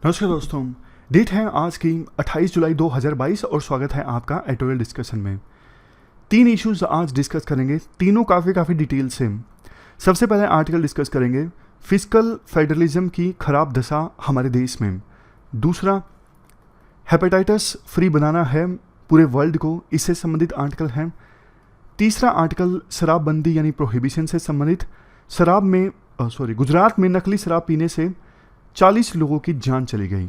नमस्कार दोस्तों। डेट है आज की 28 जुलाई 2022 और स्वागत है आपका एडिटोरियल डिस्कशन में। तीन इश्यूज आज डिस्कस करेंगे, तीनों काफ़ी डिटेल से। सबसे पहले आर्टिकल डिस्कस करेंगे फिस्कल फेडरलिज्म की खराब दशा हमारे देश में। दूसरा, हेपेटाइटिस फ्री बनाना है पूरे वर्ल्ड को, इससे संबंधित आर्टिकल है। तीसरा आर्टिकल शराबबंदी यानी प्रोहिबिशन से संबंधित। गुजरात में नकली शराब पीने से 40 लोगों की जान चली गई।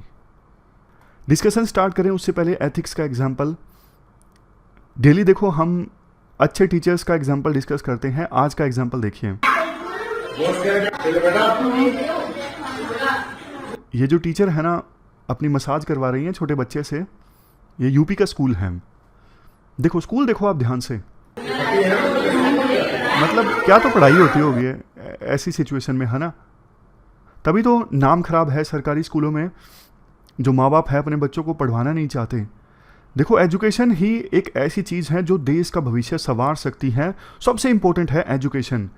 डिस्कशन स्टार्ट करें उससे पहले एथिक्स का एग्जाम्पल। डेली देखो हम अच्छे टीचर्स का एग्जाम्पल डिस्कस करते हैं, आज का एग्जाम्पल देखिए। ये जो टीचर है ना, अपनी मसाज करवा रही हैं छोटे बच्चे से। ये यूपी का स्कूल है। देखो स्कूल देखो आप ध्यान से, मतलब क्या तो पढ़ाई होती होगी ऐसी सिचुएशन में, है ना। तभी तो नाम खराब है सरकारी स्कूलों में। जो माँ बाप है अपने बच्चों को पढ़वाना नहीं चाहते। देखो एजुकेशन ही एक ऐसी चीज़ है जो देश का भविष्य संवार सकती है। सबसे इंपॉर्टेंट है एजुकेशन।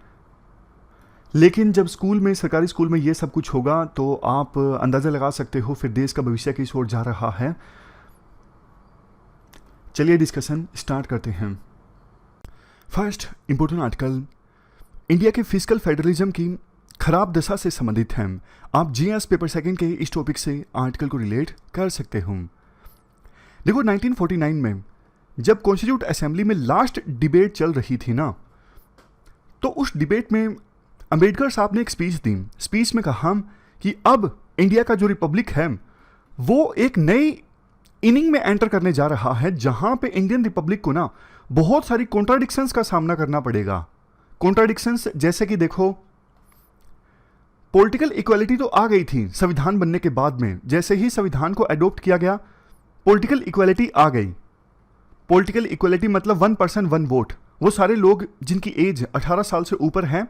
लेकिन जब स्कूल में, सरकारी स्कूल में ये सब कुछ होगा तो आप अंदाज़ा लगा सकते हो फिर देश का भविष्य किस ओर जा रहा है। चलिए डिस्कशन स्टार्ट करते हैं। फर्स्ट इंपॉर्टेंट आर्टिकल इंडिया के फिस्कल फेडरलिज्म की खराब दशा से संबंधित है। आप जीएस पेपर सेकंड के इस टॉपिक से आर्टिकल को रिलेट कर सकते हो। देखो 1949 में जब कॉन्स्टिट्यूट असेंबली में लास्ट डिबेट चल रही थी ना, तो उस डिबेट में अंबेडकर साहब ने एक स्पीच दी। स्पीच में कहा कि अब इंडिया का जो रिपब्लिक है वो एक नई इनिंग में एंटर करने जा रहा है, जहां पे इंडियन रिपब्लिक को ना बहुत सारी कॉन्ट्राडिक्शंस का सामना करना पड़ेगा। कॉन्ट्राडिक्शंस जैसे कि देखो, पॉलिटिकल इक्वालिटी तो आ गई थी संविधान बनने के बाद में। जैसे ही संविधान को अडॉप्ट किया गया, पॉलिटिकल इक्वालिटी आ गई। पॉलिटिकल इक्वालिटी मतलब 1 पर्सन 1 वोट। वो सारे लोग जिनकी एज 18 साल से ऊपर है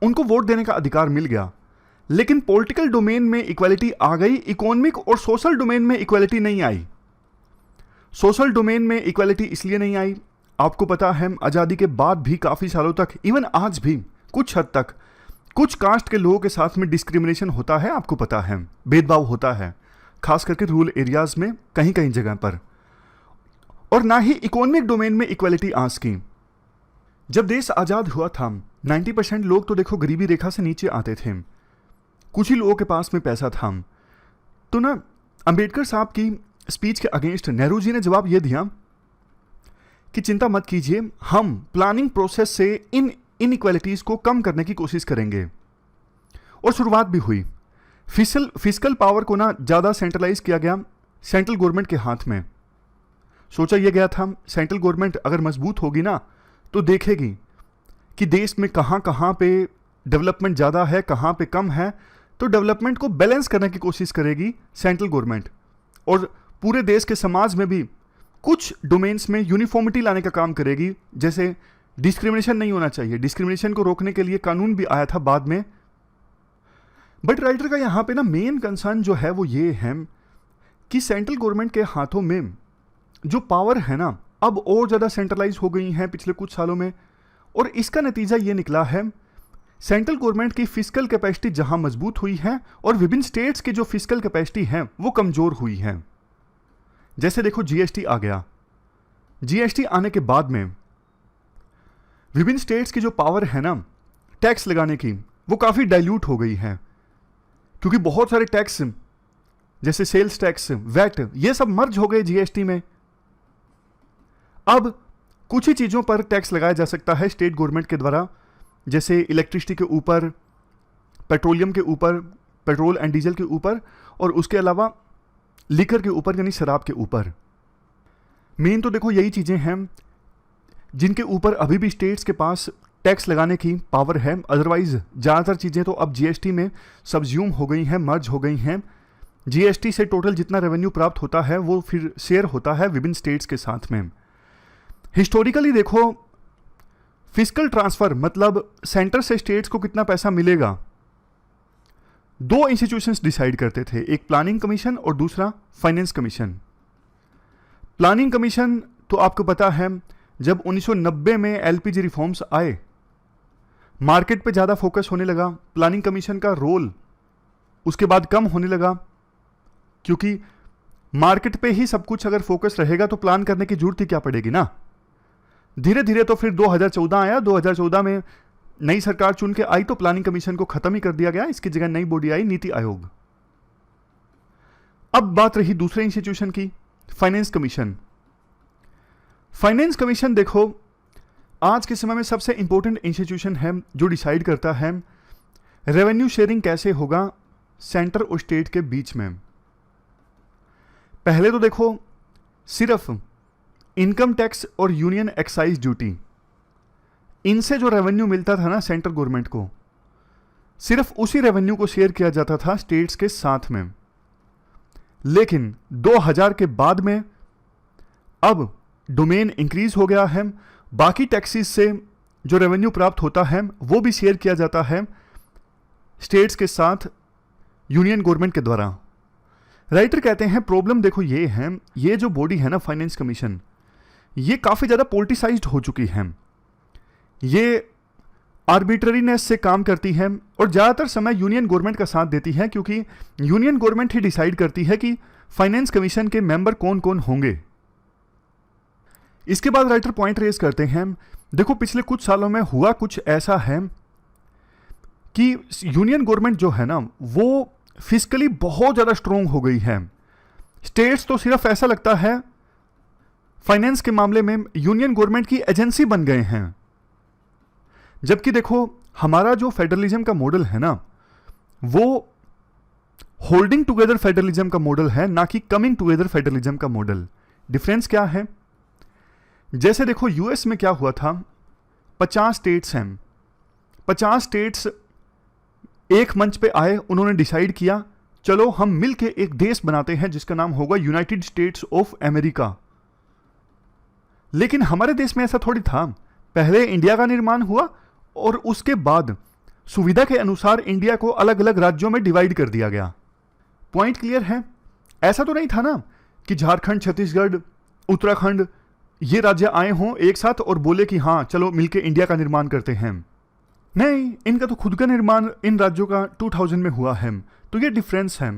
उनको वोट देने का अधिकार मिल गया। लेकिन पॉलिटिकल डोमेन में इक्वालिटी आ गई, इकोनॉमिक और सोशल डोमेन में इक्वालिटी नहीं आई। सोशल डोमेन में इक्वालिटी इसलिए नहीं आई, आपको पता है आज़ादी के बाद भी काफ़ी सालों तक, इवन आज भी कुछ हद तक कुछ कास्ट के लोगों के साथ में डिस्क्रिमिनेशन होता है। आपको पता है भेदभाव होता है, खास करके रूरल एरियाज में कहीं कहीं जगह पर। और ना ही इकोनॉमिक डोमेन में इक्वालिटी आज की। जब देश आज़ाद हुआ था 90% लोग तो देखो गरीबी रेखा से नीचे आते थे, कुछ ही लोगों के पास में पैसा था। तो ना अंबेडकर साहब की स्पीच के अगेंस्ट नेहरू जी ने जवाब यह दिया कि चिंता मत कीजिए, हम प्लानिंग प्रोसेस से इन इनइक्वालिटीज को कम करने की कोशिश करेंगे। और शुरुआत भी हुई। फिस्कल पावर को ना ज़्यादा सेंट्रलाइज किया गया सेंट्रल गवर्नमेंट के हाथ में। सोचा यह गया था सेंट्रल गवर्नमेंट अगर मजबूत होगी ना तो देखेगी कि देश में कहाँ कहाँ पे डेवलपमेंट ज़्यादा है, कहाँ पे कम है, तो डेवलपमेंट को बैलेंस करने की कोशिश करेगी सेंट्रल गवर्नमेंट। और पूरे देश के समाज में भी कुछ डोमेन्स में यूनिफॉर्मिटी लाने का काम करेगी। जैसे डिस्क्रिमिनेशन नहीं होना चाहिए, डिस्क्रिमिनेशन को रोकने के लिए कानून भी आया था बाद में। बट राइटर का यहाँ पे ना मेन कंसर्न जो है वो ये है कि सेंट्रल गवर्नमेंट के हाथों में जो पावर है ना अब और ज़्यादा सेंट्रलाइज हो गई है पिछले कुछ सालों में। और इसका नतीजा ये निकला है, सेंट्रल गवर्नमेंट की फिस्कल कैपेसिटी जहाँ मजबूत हुई है और विभिन्न स्टेट्स की जो फिस्कल कैपेसिटी है वो कमज़ोर हुई है। जैसे देखो जीएसटी आ गया। जीएसटी आने के बाद में विभिन्न स्टेट्स की जो पावर है ना टैक्स लगाने की, वो काफ़ी डाइल्यूट हो गई है। क्योंकि बहुत सारे टैक्स जैसे सेल्स टैक्स, वैट, ये सब मर्ज हो गए जीएसटी में। अब कुछ ही चीज़ों पर टैक्स लगाया जा सकता है स्टेट गवर्नमेंट के द्वारा, जैसे इलेक्ट्रिसिटी के ऊपर, पेट्रोलियम के ऊपर, पेट्रोल एंड डीजल के ऊपर, और उसके अलावा लिकर के ऊपर यानी शराब के ऊपर। मेन तो देखो यही चीज़ें हैं जिनके ऊपर अभी भी स्टेट्स के पास टैक्स लगाने की पावर है। अदरवाइज ज़्यादातर चीज़ें तो अब जीएसटी में सब्ज्यूम हो गई हैं, मर्ज हो गई हैं। जीएसटी से टोटल जितना रेवेन्यू प्राप्त होता है वो फिर शेयर होता है विभिन्न स्टेट्स के साथ में। हिस्टोरिकली देखो, फिस्कल ट्रांसफर मतलब सेंटर से स्टेट्स को कितना पैसा मिलेगा, दो इंस्टीट्यूशंस डिसाइड करते थे, एक प्लानिंग कमीशन और दूसरा फाइनेंस कमीशन। प्लानिंग कमीशन तो आपको पता है जब 1990 में एलपीजी रिफॉर्म्स आए, मार्केट पे ज़्यादा फोकस होने लगा, प्लानिंग कमीशन का रोल उसके बाद कम होने लगा। क्योंकि मार्केट पे ही सब कुछ अगर फोकस रहेगा तो प्लान करने की जरूरत ही क्या पड़ेगी ना। धीरे धीरे तो फिर 2014 आया, 2014 में नई सरकार चुन के आई तो प्लानिंग कमीशन को खत्म ही कर दिया गया, इसकी जगह नई बॉडी आई, नीति आयोग। अब बात रही दूसरे इंस्टीट्यूशन की, फाइनेंस कमीशन। फाइनेंस कमीशन देखो आज के समय में सबसे इंपॉर्टेंट इंस्टीट्यूशन है जो डिसाइड करता है रेवेन्यू शेयरिंग कैसे होगा सेंटर और स्टेट के बीच में। पहले तो देखो सिर्फ इनकम टैक्स और यूनियन एक्साइज ड्यूटी, इनसे जो रेवेन्यू मिलता था ना सेंट्रल गवर्नमेंट को, सिर्फ उसी रेवेन्यू को शेयर किया जाता था स्टेट्स के साथ में। लेकिन 2000 के बाद में अब डोमेन इंक्रीज हो गया है, बाकी टैक्सेस से जो रेवेन्यू प्राप्त होता है वो भी शेयर किया जाता है स्टेट्स के साथ यूनियन गवर्नमेंट के द्वारा। राइटर कहते हैं प्रॉब्लम देखो ये है, ये जो बॉडी है ना फाइनेंस कमीशन, ये काफ़ी ज़्यादा पॉलिटिसाइज्ड हो चुकी है, ये आर्बिट्ररीनेस से काम करती है और ज़्यादातर समय यूनियन गवर्नमेंट का साथ देती है, क्योंकि यूनियन गवर्नमेंट ही डिसाइड करती है कि फाइनेंस कमीशन के मेंबर कौन कौन होंगे। इसके बाद राइटर पॉइंट रेज करते हैं, देखो पिछले कुछ सालों में हुआ कुछ ऐसा है कि यूनियन गवर्नमेंट जो है ना वो फिजिकली बहुत ज़्यादा स्ट्रोंग हो गई है। स्टेट्स तो सिर्फ ऐसा लगता है फाइनेंस के मामले में यूनियन गवर्नमेंट की एजेंसी बन गए हैं, जबकि देखो हमारा जो फेडरलिज्म का मॉडल है ना वो होल्डिंग टुगेदर फेडरलिज्म का मॉडल है, ना कि कमिंग टुगेदर फेडरलिज्म का मॉडल। डिफरेंस क्या है? जैसे देखो यूएस में क्या हुआ था, 50 स्टेट्स हैं, 50 स्टेट्स एक मंच पे आए, उन्होंने डिसाइड किया चलो हम मिलके एक देश बनाते हैं जिसका नाम होगा यूनाइटेड स्टेट्स ऑफ अमेरिका। लेकिन हमारे देश में ऐसा थोड़ी था, पहले इंडिया का निर्माण हुआ और उसके बाद सुविधा के अनुसार इंडिया को अलग अलग राज्यों में डिवाइड कर दिया गया। पॉइंट क्लियर है? ऐसा तो नहीं था ना कि झारखंड, छत्तीसगढ़, उत्तराखंड ये राज्य आए हों एक साथ और बोले कि हाँ चलो मिलके इंडिया का निर्माण करते हैं। नहीं, इनका तो खुद का निर्माण इन राज्यों का 2000 में हुआ है। तो ये डिफरेंस है।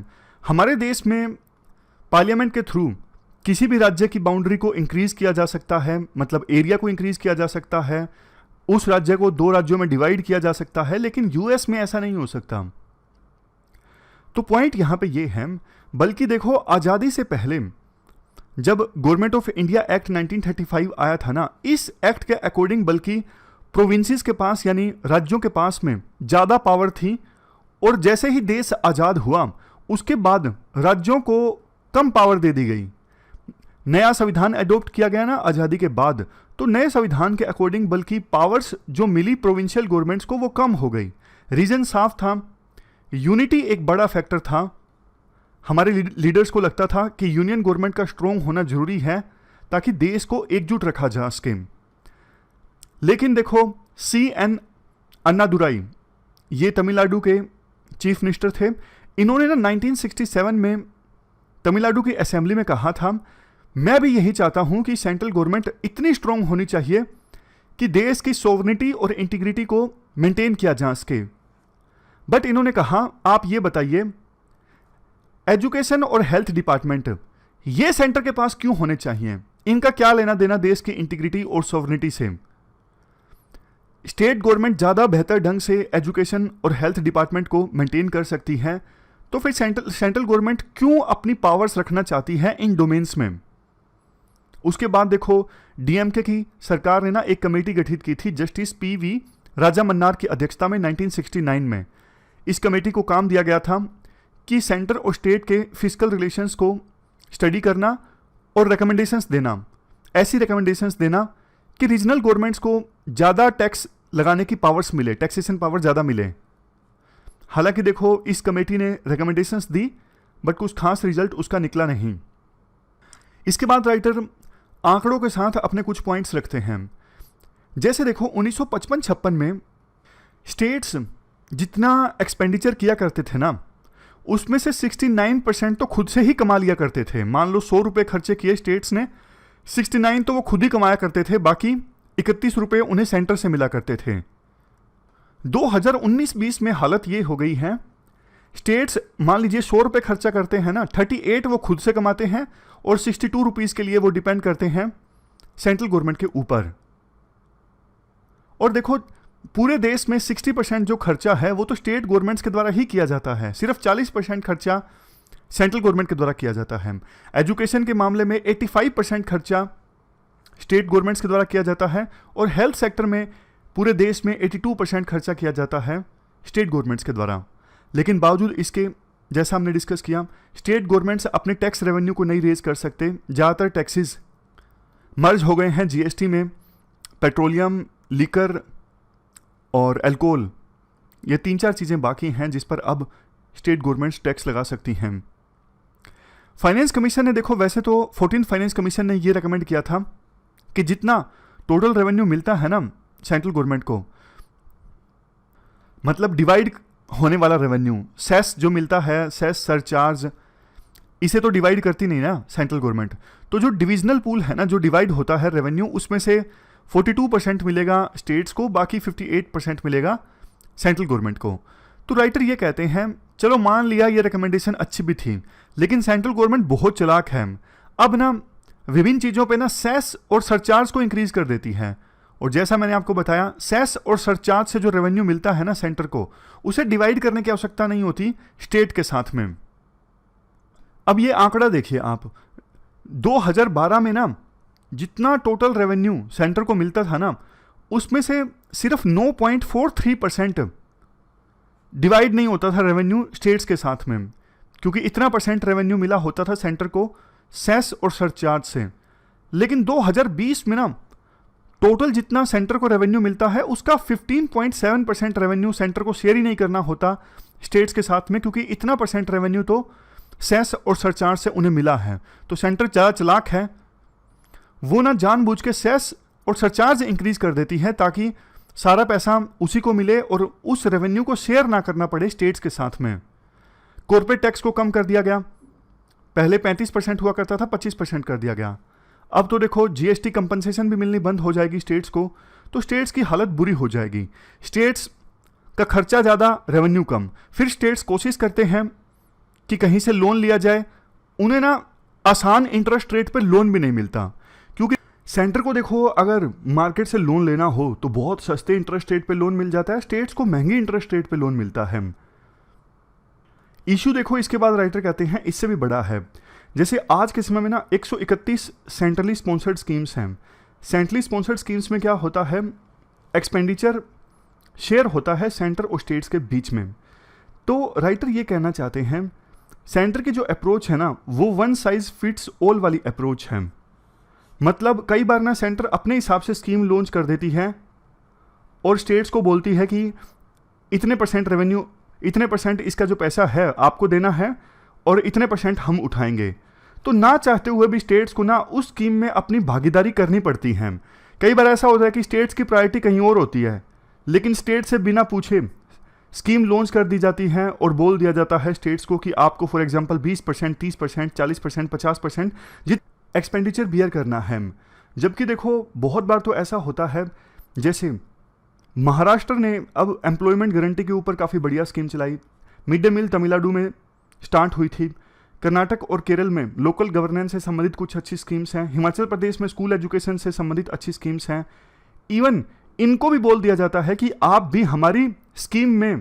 हमारे देश में पार्लियामेंट के थ्रू किसी भी राज्य की बाउंड्री को इंक्रीज किया जा सकता है, मतलब एरिया को इंक्रीज किया जा सकता है, उस राज्य को 2 राज्यों में डिवाइड किया जा सकता है, लेकिन यूएस में ऐसा नहीं हो सकता। तो पॉइंट यहां पे ये है, बल्कि देखो आज़ादी से पहले जब गवर्नमेंट ऑफ इंडिया एक्ट 1935 आया था ना, इस एक्ट के अकॉर्डिंग बल्कि प्रोविंसेस के पास यानी राज्यों के पास में ज़्यादा पावर थी, और जैसे ही देश आज़ाद हुआ उसके बाद राज्यों को कम पावर दे दी गई। नया संविधान एडॉप्ट किया गया ना आज़ादी के बाद, तो नए संविधान के अकॉर्डिंग बल्कि पावर्स जो मिली प्रोविंशियल गवर्नमेंट्स को वो कम हो गई। रीज़न साफ था, यूनिटी एक बड़ा फैक्टर था। हमारे लीडर्स को लगता था कि यूनियन गवर्नमेंट का स्ट्रोंग होना जरूरी है ताकि देश को एकजुट रखा जा सके। लेकिन देखो CN अन्नादुराई, ये तमिलनाडु के चीफ मिनिस्टर थे, इन्होंने ना 1967 में तमिलनाडु की असेंबली में कहा था मैं भी यही चाहता हूं कि सेंट्रल गवर्नमेंट इतनी स्ट्रोंग होनी चाहिए कि देश की सोवरेनिटी और इंटीग्रिटी को मेंटेन किया जा सके। बट इन्होंने कहा आप ये बताइए एजुकेशन और हेल्थ डिपार्टमेंट ये सेंटर के पास क्यों होने चाहिए, इनका क्या लेना देना देश की इंटीग्रिटी और सोवरेनिटी से। स्टेट गवर्नमेंट ज़्यादा बेहतर ढंग से एजुकेशन और हेल्थ डिपार्टमेंट को मेंटेन कर सकती है, तो फिर सेंट्रल गवर्नमेंट क्यों अपनी पावर्स रखना चाहती है इन डोमेन्स में। उसके बाद देखो DMK की सरकार ने ना एक कमेटी गठित की थी जस्टिस PV राजा मन्नार की अध्यक्षता में 1969 में। इस कमेटी को काम दिया गया था कि सेंटर और स्टेट के फिजिकल रिलेशंस को स्टडी करना और रिकमेंडेशंस देना, ऐसी रिकमेंडेशंस देना कि रीजनल गवर्नमेंट्स को ज़्यादा टैक्स लगाने की पावर्स मिले, टैक्सेशन पावर ज़्यादा मिले। हालांकि देखो इस कमेटी ने रिकमेंडेशंस दी बट कुछ खास रिजल्ट उसका निकला नहीं। इसके बाद राइटर आंकड़ों के साथ अपने कुछ पॉइंट्स रखते हैं। जैसे देखो 1955-56 में स्टेट्स जितना एक्सपेंडिचर किया करते थे ना, उसमें से 69% तो खुद से ही कमा लिया करते थे। मान लो 100 रुपये खर्चे किए स्टेट्स ने, 69 तो वो खुद ही कमाया करते थे, बाकी 31 रुपये उन्हें सेंटर से मिला करते थे। 2019-20 में हालत ये हो गई है, स्टेट्स मान लीजिए 100 रुपये खर्चा करते हैं ना, 38 वो खुद से कमाते हैं और 62 रुपीज़ के लिए वो डिपेंड करते हैं सेंट्रल गवर्नमेंट के ऊपर। और देखो पूरे देश में 60% जो खर्चा है वो तो स्टेट गवर्नमेंट्स के द्वारा ही किया जाता है, सिर्फ 40% खर्चा सेंट्रल गवर्नमेंट के द्वारा किया जाता है। एजुकेशन के मामले में 85% खर्चा स्टेट गवर्नमेंट्स के द्वारा किया जाता है और हेल्थ सेक्टर में पूरे देश में 82% खर्चा किया जाता है स्टेट गवर्नमेंट्स के द्वारा। लेकिन बावजूद इसके, जैसा हमने डिस्कस किया, स्टेट गवर्नमेंट्स अपने टैक्स रेवेन्यू को नहीं रेज कर सकते। ज़्यादातर टैक्सेस मर्ज हो गए हैं जीएसटी में। पेट्रोलियम, लिकर और अल्कोहल, ये 3-4 चीज़ें बाकी हैं जिस पर अब स्टेट गवर्नमेंट्स टैक्स लगा सकती हैं। फाइनेंस कमीशन ने देखो, वैसे तो 14 फाइनेंस कमीशन ने ये रेकमेंड किया था कि जितना टोटल रेवेन्यू मिलता है ना सेंट्रल गवर्नमेंट को, मतलब डिवाइड होने वाला रेवेन्यू, सेस जो मिलता है, सेस सरचार्ज, इसे तो डिवाइड करती नहीं ना सेंट्रल गवर्नमेंट। तो जो डिविजनल पूल है ना, जो डिवाइड होता है रेवेन्यू, उसमें से 42% मिलेगा स्टेट्स को, बाकी 58% मिलेगा सेंट्रल गवर्नमेंट को। तो राइटर ये कहते हैं, चलो मान लिया ये रिकमेंडेशन अच्छी भी थी, लेकिन सेंट्रल गवर्नमेंट बहुत चालाक है, अब ना विभिन्न चीज़ों पे ना सेस और सरचार्ज को इंक्रीज कर देती है। और जैसा मैंने आपको बताया, सेस और सरचार्ज से जो रेवेन्यू मिलता है ना सेंटर को, उसे डिवाइड करने की आवश्यकता नहीं होती स्टेट के साथ में। अब ये आंकड़ा देखिए आप, 2012 में ना जितना टोटल रेवेन्यू सेंटर को मिलता था ना, उसमें से सिर्फ 9.43% डिवाइड नहीं होता था रेवेन्यू स्टेट्स के साथ में, क्योंकि इतना परसेंट रेवेन्यू मिला होता था सेंटर को सेस और सरचार्ज से। लेकिन 2020 में ना टोटल जितना सेंटर को रेवेन्यू मिलता है, उसका 15.7% रेवेन्यू सेंटर को शेयर ही नहीं करना होता स्टेट्स के साथ में, क्योंकि इतना परसेंट रेवेन्यू तो सेस और सरचार्ज से उन्हें मिला है। तो सेंटर ज़्यादा चालाक है, वो ना जानबूझ के सेस और सरचार्ज इंक्रीज कर देती है ताकि सारा पैसा उसी को मिले और उस रेवेन्यू को शेयर ना करना पड़े स्टेट्स के साथ में। कॉर्पोरेट टैक्स को कम कर दिया गया, पहले 35% हुआ करता था, 25% कर दिया गया। अब तो देखो जीएसटी कंपनसेशन भी मिलनी बंद हो जाएगी स्टेट्स को, तो स्टेट्स की हालत बुरी हो जाएगी। स्टेट्स का खर्चा ज़्यादा, रेवेन्यू कम। फिर स्टेट्स कोशिश करते हैं कि कहीं से लोन लिया जाए, उन्हें ना आसान इंटरेस्ट रेट पर लोन भी नहीं मिलता, क्योंकि सेंटर को देखो अगर मार्केट से लोन लेना हो तो बहुत सस्ते इंटरेस्ट रेट पे लोन मिल जाता है, स्टेट्स को महंगी इंटरेस्ट रेट पे लोन मिलता है। इशू देखो इसके बाद राइटर कहते हैं इससे भी बड़ा है। जैसे आज के समय में ना 131 सेंट्रली स्पॉन्सर्ड स्कीम्स हैं। सेंट्रली स्पॉन्सर्ड स्कीम्स में क्या होता है, एक्सपेंडिचर शेयर होता है सेंटर और स्टेट्स के बीच में। तो राइटर ये कहना चाहते हैं सेंटर की जो अप्रोच है ना, वो वन साइज फिट्स ऑल वाली अप्रोच है। मतलब कई बार ना सेंटर अपने हिसाब से स्कीम लॉन्च कर देती है और स्टेट्स को बोलती है कि इतने परसेंट रेवेन्यू, इतने परसेंट इसका जो पैसा है आपको देना है और इतने परसेंट हम उठाएंगे। तो ना चाहते हुए भी स्टेट्स को ना उस स्कीम में अपनी भागीदारी करनी पड़ती है। कई बार ऐसा होता है कि स्टेट्स की प्रायोरिटी कहीं और होती है, लेकिन स्टेट से बिना पूछे स्कीम लॉन्च कर दी जाती है और बोल दिया जाता है स्टेट्स को कि आपको फॉर एग्जांपल 20%, 30%, 40%, 50% जित एक्सपेंडिचर बियर करना है। जबकि देखो बहुत बार तो ऐसा होता है, जैसे महाराष्ट्र ने अब एम्प्लॉयमेंट गारंटी के ऊपर काफ़ी बढ़िया स्कीम चलाई, मिड डे मील तमिलनाडु में स्टार्ट हुई थी, कर्नाटक और केरल में लोकल गवर्नेंस से संबंधित कुछ अच्छी स्कीम्स हैं, हिमाचल प्रदेश में स्कूल एजुकेशन से संबंधित अच्छी स्कीम्स हैं। इवन इनको भी बोल दिया जाता है कि आप भी हमारी स्कीम में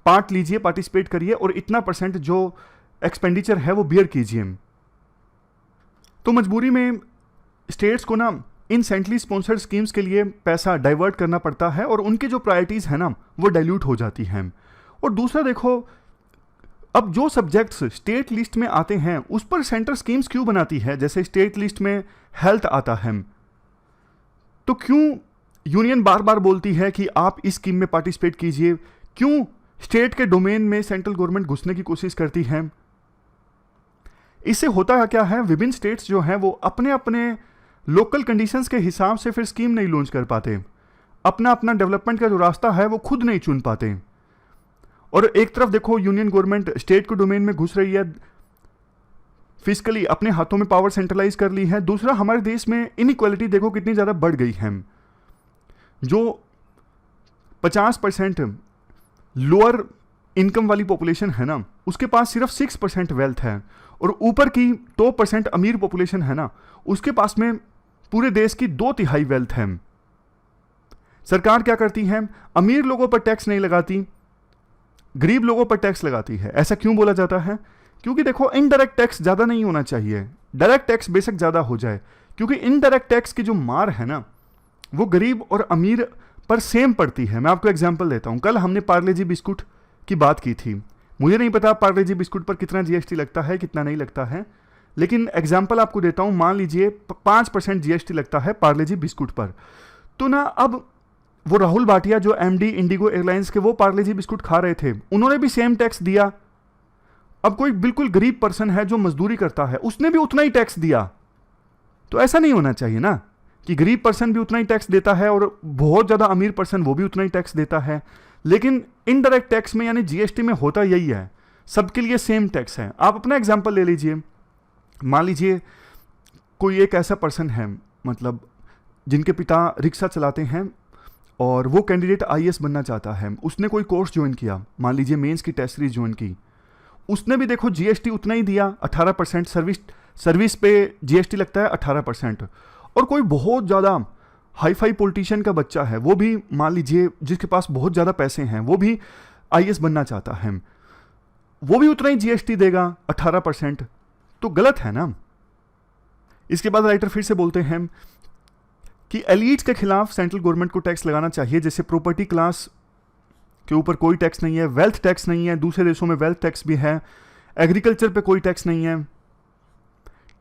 पार्ट लीजिए, पार्टिसिपेट करिए और इतना परसेंट जो एक्सपेंडिचर है वो बियर कीजिए। तो मजबूरी में स्टेट्स को ना इन सेंट्रली स्पॉन्सर्ड स्कीम्स के लिए पैसा डाइवर्ट करना पड़ता है और उनकी जो प्रायोरिटीज़ है ना वो डाइल्यूट हो जाती हैं। और दूसरा देखो, अब जो सब्जेक्ट्स स्टेट लिस्ट में आते हैं उस पर सेंटर स्कीम्स क्यों बनाती है। जैसे स्टेट लिस्ट में हेल्थ आता है, तो क्यों यूनियन बार बार बोलती है कि आप इस स्कीम में पार्टिसिपेट कीजिए, क्यों स्टेट के डोमेन में सेंट्रल गवर्नमेंट घुसने की कोशिश करती है। इससे होता क्या है, विभिन्न स्टेट्स जो हैं वो अपने अपने लोकल कंडीशंस के हिसाब से फिर स्कीम नहीं लॉन्च कर पाते, अपना अपना डेवलपमेंट का जो रास्ता है वो खुद नहीं चुन पाते। और एक तरफ देखो यूनियन गवर्नमेंट स्टेट के डोमेन में घुस रही है, फिजिकली अपने हाथों में पावर सेंट्रलाइज कर ली है। दूसरा, हमारे देश में इनइक्वालिटी देखो कितनी ज़्यादा बढ़ गई है। जो 50% लोअर इनकम वाली पॉपुलेशन है ना, उसके पास सिर्फ 6% वेल्थ है, और ऊपर की 2% अमीर पॉपुलेशन है ना, उसके पास में पूरे देश की 2/3 वेल्थ है। सरकार क्या करती है, अमीर लोगों पर टैक्स नहीं लगाती, गरीब लोगों पर टैक्स लगाती है। ऐसा क्यों बोला जाता है? क्योंकि देखो, इनडायरेक्ट टैक्स ज़्यादा नहीं होना चाहिए, डायरेक्ट टैक्स बेशक ज़्यादा हो जाए, क्योंकि इनडायरेक्ट टैक्स की जो मार है ना, वो गरीब और अमीर पर सेम पड़ती है। मैं आपको एग्जांपल देता हूँ। कल हमने पार्ले जी बिस्कुट की बात की थी। मुझे नहीं पता पार्ले जी बिस्कुट पर कितना जीएसटी लगता है, कितना नहीं लगता है, लेकिन एग्जाम्पल आपको देता हूँ। मान लीजिए 5% जीएसटी लगता है पार्ले जी बिस्कुट पर, तो ना अब वो राहुल भाटिया जो एमडी इंडिगो एयरलाइंस के, वो पार्ले जी बिस्कुट खा रहे थे, उन्होंने भी सेम टैक्स दिया। अब कोई बिल्कुल गरीब पर्सन है जो मजदूरी करता है, उसने भी उतना ही टैक्स दिया। तो ऐसा नहीं होना चाहिए ना कि गरीब पर्सन भी उतना ही टैक्स देता है और बहुत ज़्यादा अमीर पर्सन वो भी उतना ही टैक्स देता है। लेकिन इनडायरेक्ट टैक्स में यानी जीएसटी में होता यही है, सबके लिए सेम टैक्स है। आप अपना एग्जांपल ले लीजिए। मान लीजिए कोई एक ऐसा पर्सन है, मतलब जिनके पिता रिक्शा चलाते हैं और वो कैंडिडेट आईएएस बनना चाहता है। उसने कोई कोर्स ज्वाइन किया, मान लीजिए मेंस की टेस्ट सीरीज ज्वाइन की, उसने भी देखो जीएसटी उतना ही दिया, 18%। सर्विस पे जीएसटी लगता है 18%। और कोई बहुत ज़्यादा हाई फाई पॉलिटिशियन का बच्चा है, वो भी मान लीजिए जिसके पास बहुत ज़्यादा पैसे हैं, वो भी आईएएस बनना चाहता है, वो भी उतना ही जीएसटी देगा, 18%। तो गलत है ना। इसके बाद राइटर फिर से बोलते हैं कि एलीट्स के खिलाफ सेंट्रल गवर्नमेंट को टैक्स लगाना चाहिए। जैसे प्रॉपर्टी क्लास के ऊपर कोई टैक्स नहीं है, वेल्थ टैक्स नहीं है, दूसरे देशों में वेल्थ टैक्स भी है, एग्रीकल्चर पे कोई टैक्स नहीं है।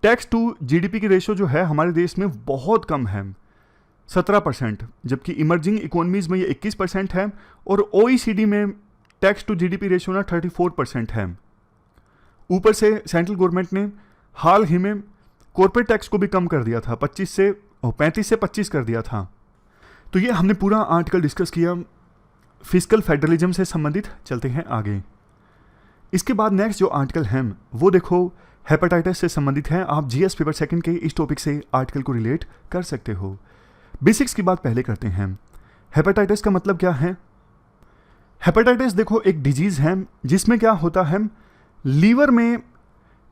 टैक्स टू जीडीपी की रेशो जो है हमारे देश में बहुत कम है, 17%, जबकि इमर्जिंग इकोनॉमीज में ये 21% है, और ओईसीडी में टैक्स टू जीडीपी रेशो ना 34% है। ऊपर से सेंट्रल गवर्नमेंट ने हाल ही में कॉर्पोरेट टैक्स को भी कम कर दिया था, 35 से 25 कर दिया था। तो ये हमने पूरा आर्टिकल डिस्कस किया फिस्कल फेडरलिज्म से संबंधित। चलते हैं आगे। इसके बाद नेक्स्ट जो आर्टिकल है वो देखो हेपेटाइटिस से संबंधित है। आप जीएस पेपर सेकंड के इस टॉपिक से आर्टिकल को रिलेट कर सकते हो। बेसिक्स की बात पहले करते हैं। हेपेटाइटिस का मतलब क्या है? हेपेटाइटिस देखो एक डिजीज है जिसमें क्या होता है, लीवर में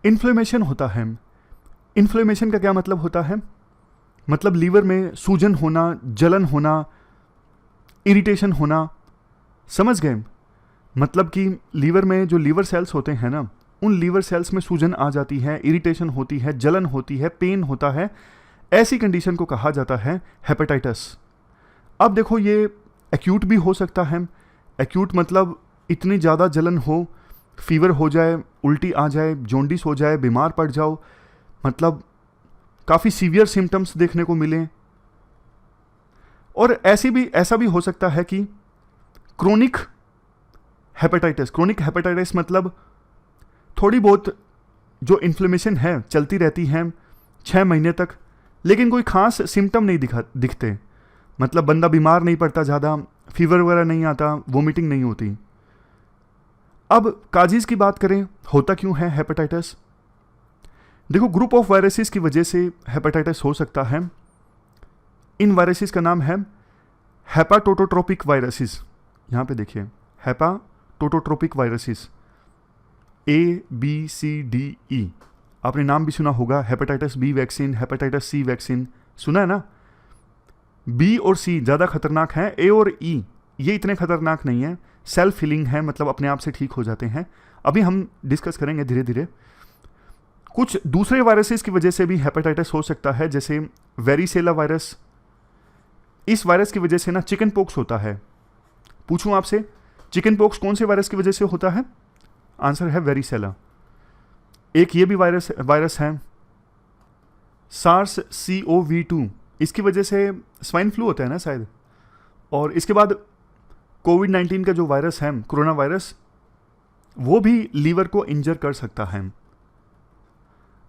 इन्फ्लेमेशन होता है। इन्फ्लेमेशन का क्या मतलब होता है? मतलब लीवर में सूजन होना, जलन होना, इरिटेशन होना। समझ गए? मतलब कि लीवर में जो लीवर सेल्स होते हैं ना, उन लीवर सेल्स में सूजन आ जाती है, इरिटेशन होती है, जलन होती है, पेन होता है। ऐसी कंडीशन को कहा जाता है हेपेटाइटिस। अब देखो ये एक्यूट भी हो सकता है। एक्यूट मतलब इतनी ज़्यादा जलन हो, फीवर हो जाए, उल्टी आ जाए, जॉन्डिस हो जाए, बीमार पड़ जाओ, मतलब काफ़ी सीवियर सिम्टम्स देखने को मिलें। और ऐसा भी हो सकता है कि क्रोनिक हेपेटाइटिस मतलब थोड़ी बहुत जो इन्फ्लेमेशन है चलती रहती है 6 महीने तक, लेकिन कोई खास सिम्टम नहीं दिखते। मतलब बंदा बीमार नहीं पड़ता ज़्यादा, फीवर वगैरह नहीं आता, वोमिटिंग नहीं होती। अब काजीज की बात करें, होता क्यों है हेपेटाइटिस? देखो ग्रुप ऑफ वायरसेस की वजह से हेपेटाइटिस हो सकता है। इन वायरसेस का नाम है हेपाटोटोट्रोपिक वायरसेस। यहाँ पे देखिए हेपाटोटोट्रोपिक वायरसेस, ABCDE। आपने नाम भी सुना होगा, hepatitis B vaccine, hepatitis C vaccine, सुना है ना। बी और सी ज़्यादा खतरनाक हैं, ए और ई ये इतने खतरनाक नहीं है, सेल्फ हीलिंग है, मतलब अपने आप से ठीक हो जाते हैं। अभी हम डिस्कस करेंगे धीरे धीरे। कुछ दूसरे वायरसेस की वजह से भी हेपेटाइटिस हो सकता है, जैसे वेरिसेला वायरस। इस वायरस की वजह से ना चिकन पॉक्स होता है। पूछूं आपसे, चिकन पॉक्स कौन से वायरस की वजह से होता है? आंसर है वेरिसेला। एक ये भी वायरस है SARS-CoV-2, इसकी वजह से स्वाइन फ्लू होता है ना शायद। और इसके बाद कोविड-19 का जो वायरस है, कोरोना वायरस, वो भी लीवर को इंजर कर सकता है।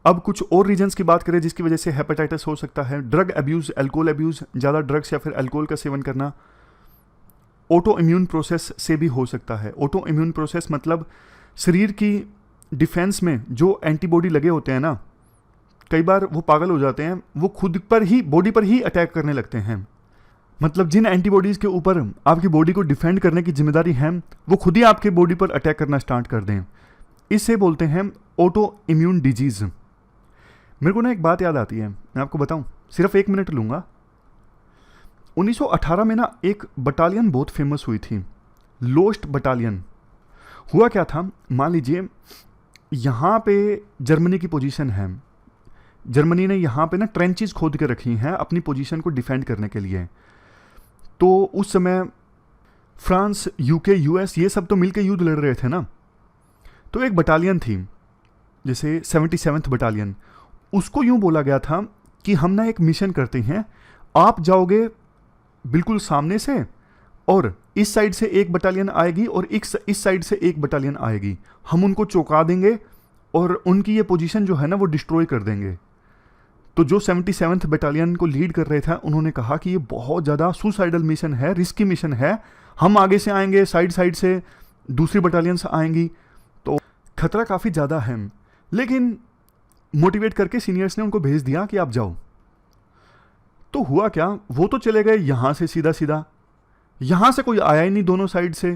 अब कुछ और रीजंस की बात करें जिसकी वजह से हेपेटाइटिस हो सकता है। ड्रग अब्यूज़, अल्कोहल अब्यूज़, ज़्यादा ड्रग्स या फिर अल्कोहल का सेवन करना। ऑटो इम्यून प्रोसेस से भी हो सकता है। ऑटो इम्यून प्रोसेस मतलब शरीर की डिफेंस में जो एंटीबॉडी लगे होते हैं ना, कई बार वो पागल हो जाते हैं, वो खुद पर ही, बॉडी पर ही अटैक करने लगते हैं। मतलब जिन एंटीबॉडीज़ के ऊपर आपकी बॉडी को डिफेंड करने की जिम्मेदारी है वो खुद ही आपके बॉडी पर अटैक करना स्टार्ट कर दें। इससे बोलते हैं ऑटो इम्यून डिजीज़। मेरे को ना एक बात याद आती है, मैं आपको बताऊं, सिर्फ 1 मिनट लूँगा। 1918 में ना एक बटालियन बहुत फेमस हुई थी, लोस्ट बटालियन। हुआ क्या था, मान लीजिए यहाँ पे जर्मनी की पोजीशन है, जर्मनी ने यहाँ पे ना ट्रेंचेस खोद के रखी हैं अपनी पोजीशन को डिफेंड करने के लिए। तो उस समय फ्रांस, यूके, यूएस ये सब तो मिलकर युद्ध लड़ रहे थे ना। तो एक बटालियन थी जैसे 77th बटालियन, उसको यूं बोला गया था कि हम ना एक मिशन करते हैं, आप जाओगे बिल्कुल सामने से और इस साइड से एक बटालियन आएगी और इस साइड से एक बटालियन आएगी, हम उनको चौंका देंगे और उनकी ये पोजीशन जो है ना वो डिस्ट्रॉय कर देंगे। तो जो 77th बटालियन को लीड कर रहे थे उन्होंने कहा कि ये बहुत ज़्यादा सुसाइडल मिशन है, रिस्की मिशन है, हम आगे से आएंगे, साइड से दूसरी बटालियंस आएंगी, तो खतरा काफ़ी ज़्यादा है। लेकिन मोटिवेट करके सीनियर्स ने उनको भेज दिया कि आप जाओ। तो हुआ क्या, वो तो चले गए यहाँ से सीधा सीधा, यहाँ से कोई आया ही नहीं, दोनों साइड से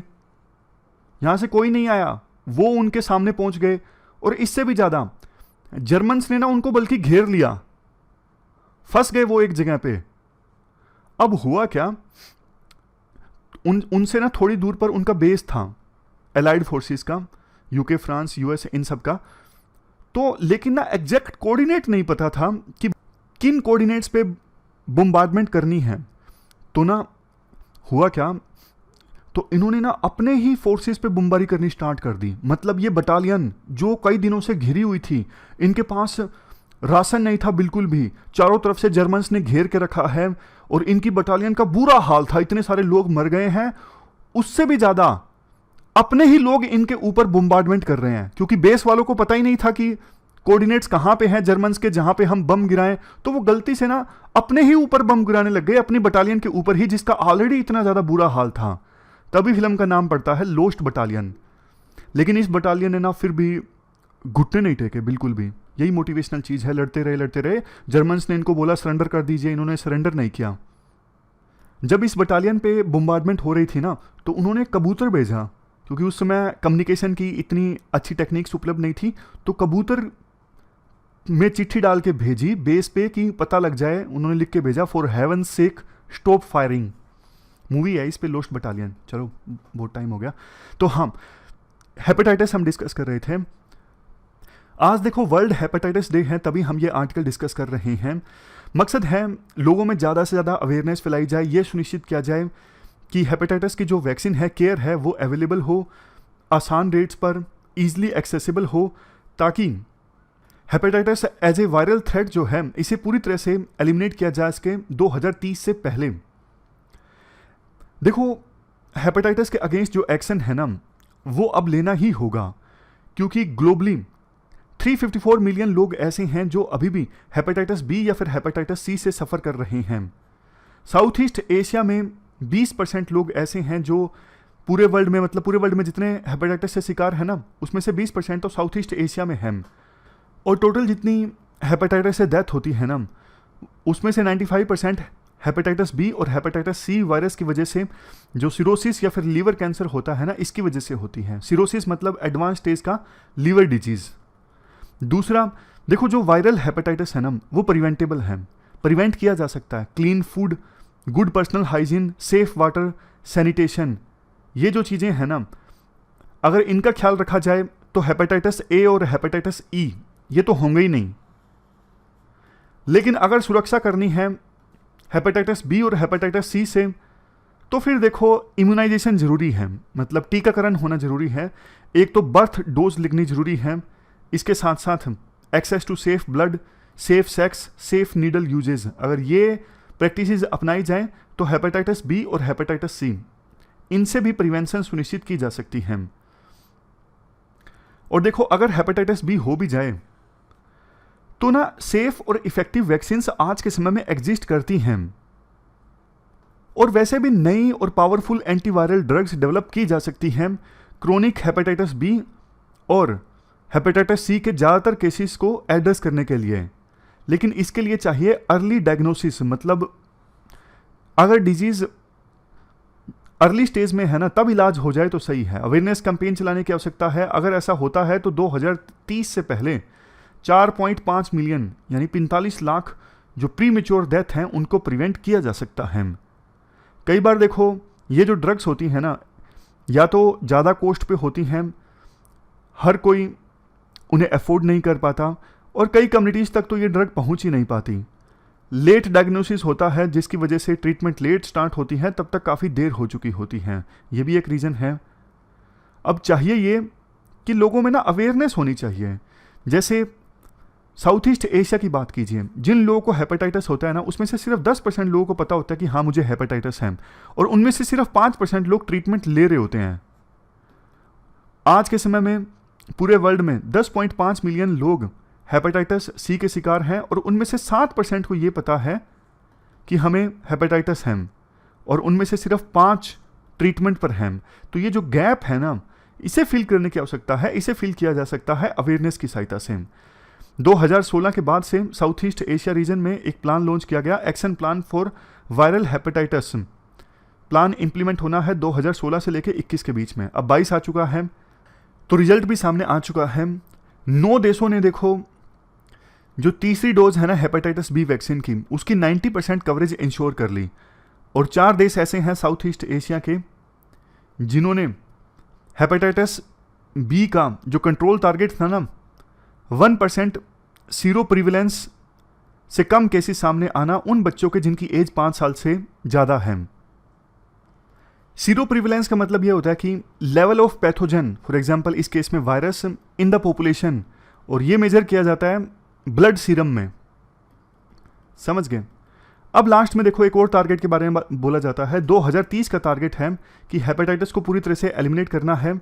यहाँ से कोई नहीं आया, वो उनके सामने पहुंच गए। और इससे भी ज़्यादा जर्मन्स ने ना उनको बल्कि घेर लिया, फंस गए वो एक जगह पे। अब हुआ क्या, उनसे ना थोड़ी दूर पर उनका बेस था एलाइड फोर्सेस का, यूके, फ्रांस, यूएस, इन सब का। तो लेकिन ना एग्जैक्ट कोऑर्डिनेट नहीं पता था कि किन कोऑर्डिनेट्स पे बम्बार्डमेंट करनी है। तो ना हुआ क्या, तो इन्होंने ना अपने ही फोर्सेस पे बमबारी करनी स्टार्ट कर दी। मतलब ये बटालियन जो कई दिनों से घिरी हुई थी, इनके पास राशन नहीं था बिल्कुल भी, चारों तरफ से जर्मन्स ने घेर के रखा है और इनकी बटालियन का बुरा हाल था, इतने सारे लोग मर गए हैं। उससे भी ज़्यादा अपने ही लोग इनके ऊपर बम्बार्डमेंट कर रहे हैं, क्योंकि बेस वालों को पता ही नहीं था कि कोऑर्डिनेट्स कहाँ पे हैं जर्मन्स के जहाँ पे हम बम गिराएं। तो वो गलती से ना अपने ही ऊपर बम गिराने लग गए, अपनी बटालियन के ऊपर ही, जिसका ऑलरेडी इतना ज़्यादा बुरा हाल था। तभी फिल्म का नाम पड़ता है लोस्ट बटालियन। लेकिन इस बटालियन ने ना फिर भी घुटने नहीं टेके बिल्कुल भी। यही मोटिवेशनल चीज़ है, लड़ते रहे। जर्मन्स ने इनको बोला सरेंडर कर दीजिए, इन्होंने सरेंडर नहीं किया। जब इस बटालियन पे बम्बार्डमेंट हो रही थी ना, तो उन्होंने कबूतर भेजा, क्योंकि उस समय कम्युनिकेशन की इतनी अच्छी टेक्निक्स उपलब्ध नहीं थी। तो कबूतर में चिट्ठी डाल के भेजी बेस पे कि पता लग जाए। उन्होंने लिख के भेजा, for heaven sec stop firing. Movie है इस पे, लोस्ट बटालियन। चलो बहुत टाइम हो गया। तो हाँ, हेपेटाइटिस हम डिस्कस कर रहे थे। आज देखो वर्ल्ड हेपेटाइटिस डे है, तभी हम ये आर्टिकल डिस्कस कर रहे हैं। मकसद है लोगों में ज़्यादा से ज़्यादा अवेयरनेस फैलाई जाए, ये सुनिश्चित किया जाए कि हेपेटाइटिस की जो वैक्सीन है, केयर है, वो अवेलेबल हो, आसान रेट्स पर, ईजिली एक्सेसिबल हो, ताकि hepatitis as a viral threat जो है इसे पूरी तरह से एलिमिनेट किया जा सके 2030 से पहले। देखो हेपेटाइटिस के अगेंस्ट जो एक्शन है ना, वो अब लेना ही होगा, क्योंकि ग्लोबली 354 मिलियन लोग ऐसे हैं जो अभी भी हेपेटाइटिस बी या फिर हेपेटाइटिस सी से सफ़र कर रहे हैं। साउथ ईस्ट एशिया में 20% लोग ऐसे हैं जो पूरे वर्ल्ड में, मतलब पूरे वर्ल्ड में जितने हेपेटाइटिस से शिकार है ना, उसमें से 20% तो साउथ ईस्ट एशिया में हैं। और टोटल जितनी हेपेटाइटिस से डेथ होती है ना, उसमें से 95% हेपेटाइटिस बी और हेपेटाइटिस सी वायरस की वजह से, जो सिरोसिस या फिर लीवर कैंसर होता है ना, इसकी वजह से होती है। सिरोसिस मतलब एडवांस स्टेज का लीवर डिजीज़। दूसरा, देखो जो वायरल हेपेटाइटिस है ना, वो प्रिवेंटेबल है, प्रिवेंट किया जा सकता है। Clean food, good personal hygiene, safe water, sanitation, ये जो चीज़ें हैं ना, अगर इनका ख्याल रखा जाए तो हेपेटाइटिस ए और हेपेटाइटिस ई ये तो होंगे ही नहीं। लेकिन अगर सुरक्षा करनी है हेपेटाइटिस बी और हेपेटाइटिस सी से, तो फिर देखो इम्यूनाइजेशन ज़रूरी है, मतलब टीकाकरण होना ज़रूरी है। एक तो बर्थ डोज लिखनी ज़रूरी है, इसके साथ साथ access to safe blood, safe sex, safe needle usage, अगर ये प्रैक्टिसेस अपनाई जाएं तो हेपेटाइटिस बी और हेपेटाइटिस सी, इनसे भी प्रिवेंशन सुनिश्चित की जा सकती है। और देखो अगर हेपेटाइटिस बी हो भी जाए तो ना सेफ और इफेक्टिव वैक्सीन्स आज के समय में एग्जिस्ट करती हैं, और वैसे भी नई और पावरफुल एंटीवायरल ड्रग्स डेवलप की जा सकती हैं क्रोनिक हेपेटाइटिस बी और हेपेटाइटिस सी के ज़्यादातर केसेस को एड्रेस करने के लिए। लेकिन इसके लिए चाहिए अर्ली डायग्नोसिस, मतलब अगर डिजीज अर्ली स्टेज में है ना, तब इलाज हो जाए तो सही है। अवेयरनेस कैंपेन चलाने की आवश्यकता है। अगर ऐसा होता है तो 2030 से पहले 4.5 मिलियन यानी 45 लाख जो प्री मेच्योर डेथ हैं उनको प्रिवेंट किया जा सकता है। कई बार देखो ये जो ड्रग्स होती हैं ना, या तो ज़्यादा कॉस्ट पे होती हैं, हर कोई उन्हें अफोर्ड नहीं कर पाता, और कई कम्युनिटीज़ तक तो ये ड्रग पहुंच ही नहीं पाती। लेट डायग्नोसिस होता है जिसकी वजह से ट्रीटमेंट लेट स्टार्ट होती है, तब तक काफ़ी देर हो चुकी होती है। ये भी एक रीज़न है। अब चाहिए ये कि लोगों में ना अवेयरनेस होनी चाहिए। जैसे साउथ ईस्ट एशिया की बात कीजिए, जिन लोगों को हेपेटाइटिस होता है ना, उसमें से सिर्फ 10% लोगों को पता होता है कि हाँ मुझे हेपेटाइटिस है, और उनमें से सिर्फ 5% लोग ट्रीटमेंट ले रहे होते हैं। आज के समय में पूरे वर्ल्ड में 10.5 मिलियन लोग हेपेटाइटिस सी के शिकार हैं, और उनमें से 7% को ये पता है कि हमें हेपेटाइटिस है, और उनमें से सिर्फ 5 ट्रीटमेंट पर हैं। तो ये जो गैप है ना, इसे फिल करने की आवश्यकता है। इसे फिल किया जा सकता है अवेयरनेस की सहायता से। 2016 के बाद से साउथ ईस्ट एशिया रीजन में एक प्लान लॉन्च किया गया, action plan for viral hepatitis. Plan implement होना है 2016 से लेकर 21 के बीच में। अब 22 आ चुका है, तो रिजल्ट भी सामने आ चुका है। 9 देशों ने देखो जो तीसरी डोज है ना हेपेटाइटिस बी वैक्सीन की, उसकी 90% कवरेज इंश्योर कर ली, और 4 देश ऐसे हैं साउथ ईस्ट एशिया के जिन्होंने हेपेटाइटिस बी का जो कंट्रोल टारगेट था ना 1% सीरो प्रिविलेंस से कम केसेस सामने आना उन बच्चों के जिनकी एज 5 साल से ज़्यादा है। सीरो प्रिविलेंस का मतलब यह होता है कि level of pathogen, for example इस केस में वायरस इन द पॉपुलेशन, और ये मेजर किया जाता है ब्लड सीरम में। समझ गए? अब लास्ट में देखो एक और टारगेट के बारे में बोला जाता है। 2030 का टारगेट है कि हेपेटाइटिस को पूरी तरह से एलिमिनेट करना है,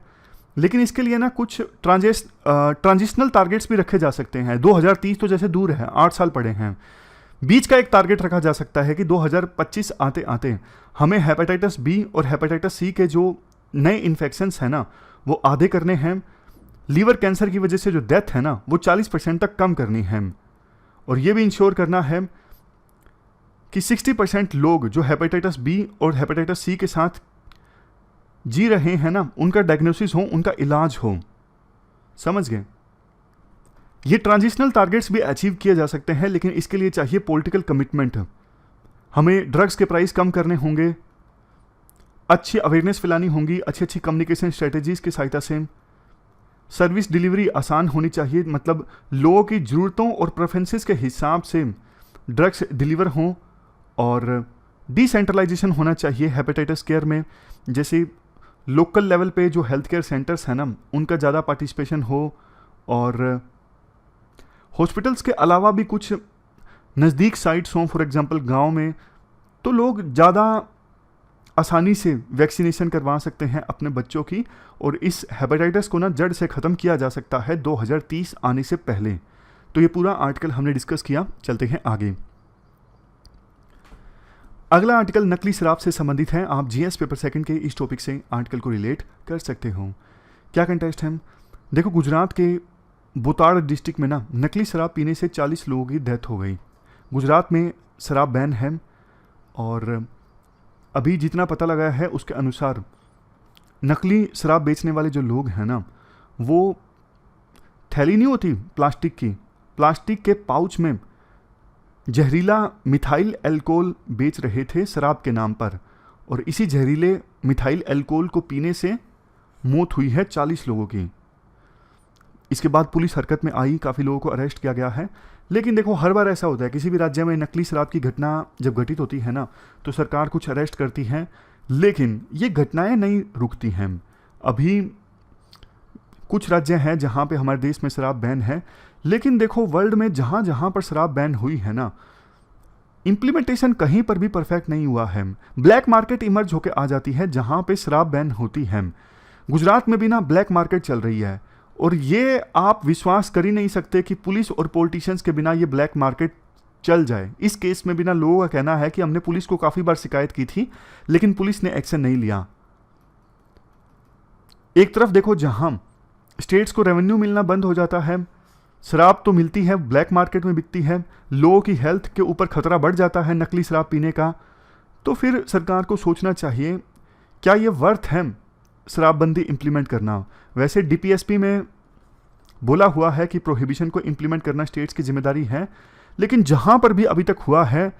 लेकिन इसके लिए ना कुछ ट्रांजिशनल टारगेट्स भी रखे जा सकते हैं। 2030 तो जैसे दूर है, 8 साल पड़े हैं। बीच का एक टारगेट रखा जा सकता है कि 2025 आते आते हमें हेपेटाइटिस बी और हेपेटाइटिस सी के जो नए इन्फेक्शंस हैं ना वो आधे करने हैं। लीवर कैंसर की वजह से जो डेथ है ना वो 40% तक कम करनी है, और ये भी इंश्योर करना है कि 60% लोग जो हेपेटाइटिस बी और हेपेटाइटिस सी के साथ जी रहे हैं ना उनका डायग्नोसिस हो, उनका इलाज हो। समझ गए? ये ट्रांजिशनल टारगेट्स भी अचीव किए जा सकते हैं, लेकिन इसके लिए चाहिए पॉलिटिकल कमिटमेंट। हमें ड्रग्स के प्राइस कम करने होंगे, अच्छी अवेयरनेस फैलानी होंगी, अच्छी अच्छी कम्युनिकेशन स्ट्रेटेजीज की सहायता से। सर्विस डिलीवरी आसान होनी चाहिए, मतलब लोगों की ज़रूरतों और प्रेफरेंसेस के हिसाब से ड्रग्स डिलीवर हों, और डिसेंट्रलाइजेशन होना चाहिए हेपेटाइटिस केयर में। जैसे लोकल लेवल पे जो हेल्थ केयर सेंटर्स हैं ना उनका ज़्यादा पार्टिसिपेशन हो, और हॉस्पिटल्स के अलावा भी कुछ नज़दीक साइट्स हों, फॉर एग्जांपल गांव में, तो लोग ज़्यादा आसानी से वैक्सीनेशन करवा सकते हैं अपने बच्चों की, और इस हेपेटाइटिस को ना जड़ से ख़त्म किया जा सकता है 2030 आने से पहले। तो ये पूरा आर्टिकल हमने डिस्कस किया। चलते हैं आगे। अगला आर्टिकल नकली शराब से संबंधित है। आप जीएस पेपर सेकंड के इस टॉपिक से आर्टिकल को रिलेट कर सकते हो। क्या कंटेक्स्ट है? देखो, गुजरात के बोताड़ डिस्ट्रिक्ट में ना नकली शराब पीने से 40 लोगों की डेथ हो गई। गुजरात में शराब बैन है, और अभी जितना पता लगा है उसके अनुसार नकली शराब बेचने वाले जो लोग हैं ना वो थैली नहीं होती प्लास्टिक के पाउच में जहरीला मिथाइल अल्कोहल बेच रहे थे शराब के नाम पर, और इसी जहरीले मिथाइल अल्कोहल को पीने से मौत हुई है 40 लोगों की। इसके बाद पुलिस हरकत में आई, काफ़ी लोगों को अरेस्ट किया गया है। लेकिन देखो, हर बार ऐसा होता है, किसी भी राज्य में नकली शराब की घटना जब घटित होती है ना तो सरकार कुछ अरेस्ट करती है, लेकिन ये घटनाएं नहीं रुकती हैं। अभी कुछ राज्य हैं जहाँ पे हमारे देश में शराब बैन है, लेकिन देखो वर्ल्ड में जहाँ जहाँ पर शराब बैन हुई है ना इम्प्लीमेंटेशन कहीं पर भी परफेक्ट नहीं हुआ है। ब्लैक मार्केट इमर्ज होकर आ जाती है जहाँ पे शराब बैन होती है। गुजरात में भी ना ब्लैक मार्केट चल रही है, और ये आप विश्वास कर ही नहीं सकते कि पुलिस और पॉलिटिशियंस के बिना ये ब्लैक मार्केट चल जाए। इस केस में भी ना लोगों का कहना है कि हमने पुलिस को काफ़ी बार शिकायत की थी, लेकिन पुलिस ने एक्शन नहीं लिया। एक तरफ देखो जहां स्टेट्स को रेवेन्यू मिलना बंद हो जाता है, शराब तो मिलती है, ब्लैक मार्केट में बिकती है, लोगों की हेल्थ के ऊपर खतरा बढ़ जाता है नकली शराब पीने का, तो फिर सरकार को सोचना चाहिए क्या ये वर्थ है शराबबंदी इम्प्लीमेंट करना। वैसे डीपीएसपी में बोला हुआ है कि प्रोहिबिशन को इम्प्लीमेंट करना स्टेट्स की जिम्मेदारी है, लेकिन जहाँ पर भी अभी तक हुआ है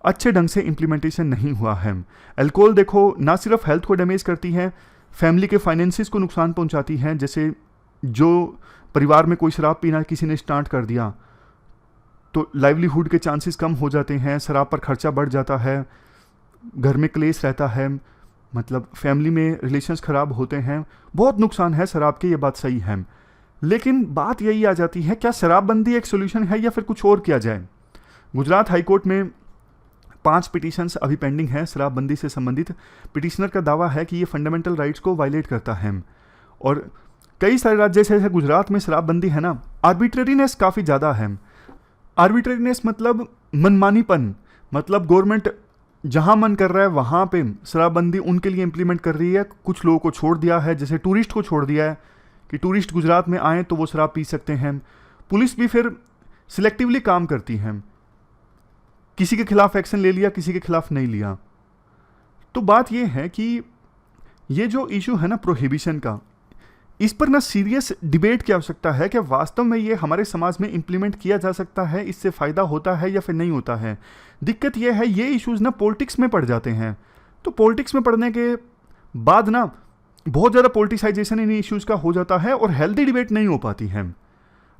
अच्छे ढंग से इम्प्लीमेंटेशन नहीं हुआ है। अल्कोहल देखो ना सिर्फ हेल्थ को डैमेज करती है, फैमिली के फाइनेंसिस को नुकसान पहुंचाती है। जैसे जो परिवार में कोई शराब पीना किसी ने स्टार्ट कर दिया तो लाइवलीहुड के चांसेस कम हो जाते हैं, शराब पर खर्चा बढ़ जाता है, घर में क्लेश रहता है, मतलब फैमिली में रिलेशंस ख़राब होते हैं, बहुत नुकसान है शराब के, ये बात सही है। लेकिन बात यही आ जाती है क्या शराबबंदी एक सोल्यूशन है या फिर कुछ और किया जाए। गुजरात हाईकोर्ट में 5 पिटीशंस अभी पेंडिंग है शराबबंदी से संबंधित। पिटिशनर का दावा है कि ये फंडामेंटल राइट्स को वायलेट करता है, और कई सारे राज्य जैसे गुजरात में शराबबंदी है ना, आर्बिट्रेरीनेस काफ़ी ज़्यादा है। आर्बिट्रेरीनेस मतलब मनमानीपन, मतलब गवर्नमेंट जहाँ मन कर रहा है वहाँ पे शराबबंदी उनके लिए इम्प्लीमेंट कर रही है। कुछ लोगों को छोड़ दिया है, जैसे टूरिस्ट को छोड़ दिया है कि टूरिस्ट गुजरात में आए तो वो शराब पी सकते हैं। पुलिस भी फिर सिलेक्टिवली काम करती है, किसी के खिलाफ एक्शन ले लिया, किसी के खिलाफ नहीं लिया। तो बात ये है कि ये जो इशू है ना प्रोहिबिशन का, इस पर ना सीरियस डिबेट की आवश्यकता है कि वास्तव में ये हमारे समाज में इम्प्लीमेंट किया जा सकता है, इससे फ़ायदा होता है या फिर नहीं होता है। दिक्कत ये है ये इश्यूज़ ना पॉलिटिक्स में पड़ जाते हैं, तो पॉलिटिक्स में पड़ने के बाद ना बहुत ज़्यादा पॉलिटिसाइजेशन इन इश्यूज़ का हो जाता है और हेल्दी डिबेट नहीं हो पाती है।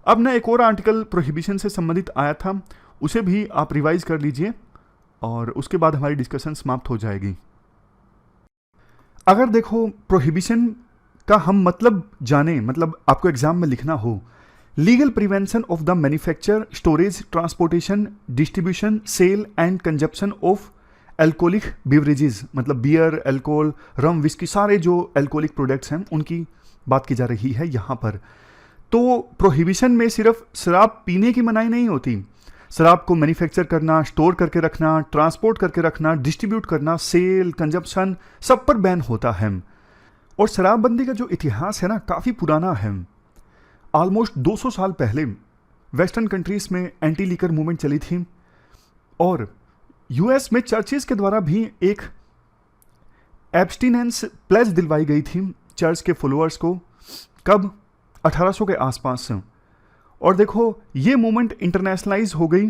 अब ना एक और आर्टिकल प्रोहिबिशन से संबंधित आया था, उसे भी आप रिवाइज कर लीजिए और उसके बाद हमारी डिस्कशन समाप्त हो जाएगी। अगर देखो प्रोहिबिशन का हम मतलब जाने, मतलब आपको एग्जाम में लिखना हो, legal prevention of the manufacture, storage, transportation, distribution, sale and consumption of alcoholic beverages, मतलब बियर, अल्कोहल, रम, विस्की, सारे जो अल्कोहलिक प्रोडक्ट्स हैं उनकी बात की जा रही है यहाँ पर। तो प्रोहिबिशन में सिर्फ शराब पीने की मनाही नहीं होती, शराब को मैन्युफैक्चर करना, स्टोर करके रखना, ट्रांसपोर्ट करके रखना, डिस्ट्रीब्यूट करना, सेल, कंजप्शन, सब पर बैन होता है। और शराबबंदी का जो इतिहास है ना काफ़ी पुराना है। ऑलमोस्ट 200 साल पहले वेस्टर्न कंट्रीज़ में एंटी लीकर मूवमेंट चली थी और यूएस में चर्चेस के द्वारा भी एक एब्स्टिनेंस प्लेज दिलवाई गई थी चर्च के फॉलोअर्स को। कब? 1800 के आसपास से। और देखो ये मूवमेंट इंटरनेशनलाइज हो गई।